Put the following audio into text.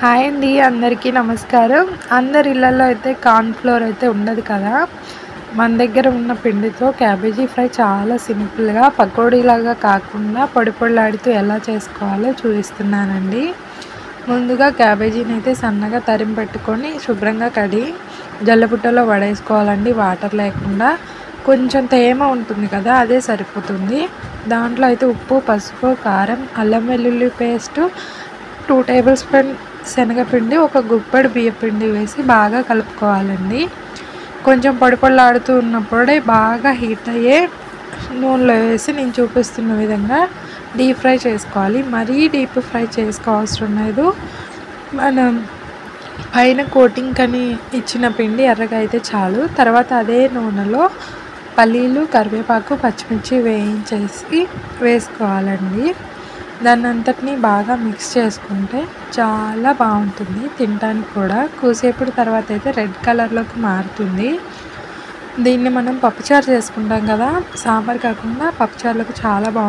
Hi అండి. అందరికీ నమస్కారం. అందరి ఇళ్లల్లో అయితే కార్న్ ఫ్లోర్ అయితే ఉండదు కదా! మన దగ్గర ఉన్న పిండితో క్యాబేజీ ఫ్రై చాలా సింపుల్‌గా పకోడీలాగా కాకుండా పొడి పొడిలాడుతూ ఎలా చేసుకోవాలో చూపిస్తున్నానండి. ముందుగా క్యాబేజీని అయితే సన్నగా తరిమి పెట్టుకొని శుభ్రంగా కడిగి జల్లబుట్టలో పడేసుకోవాలండి, వాటర్ లేకుండా. కొంచెం తేమ ఉంటుంది కదా, అదే సరిపోతుంది. దాంట్లో అయితే ఉప్పు, పసుపు, కారం, అల్లం వెల్లుల్లి పేస్టు, 2 టేబుల్ స్పూన్ శనగపిండి, ఒక గుప్పెడు బియ్యపిండి వేసి బాగా కలుపుకోవాలండి. కొంచెం పొడి పొడిలాడుతూ ఉన్నప్పుడే బాగా హీట్ అయ్యే నూనెలో వేసి నేను చూపిస్తున్న విధంగా డీప్ ఫ్రై చేసుకోవాలి. మరీ డీప్ ఫ్రై చేసుకోవసరం లేదు. మనం పైన కోటింగ్ అని ఇచ్చిన పిండి ఎర్రగా అయితే చాలు. తర్వాత అదే నూనెలో పల్లీలు, కరివేపాకు, పచ్చిమిర్చి వేయించేసి వేసుకోవాలండి. దాన్ని అంతటిని బాగా మిక్స్ చేసుకుంటే చాలా బాగుంటుంది తినడానికి కూడా. కూసేపటి తర్వాత అయితే రెడ్ కలర్లోకి మారుతుంది. దీన్ని మనం పప్పుచారు చేసుకుంటాం కదా, సాంబార్ కాకుండా పప్పుచారులోకి చాలా బాగుంటుంది.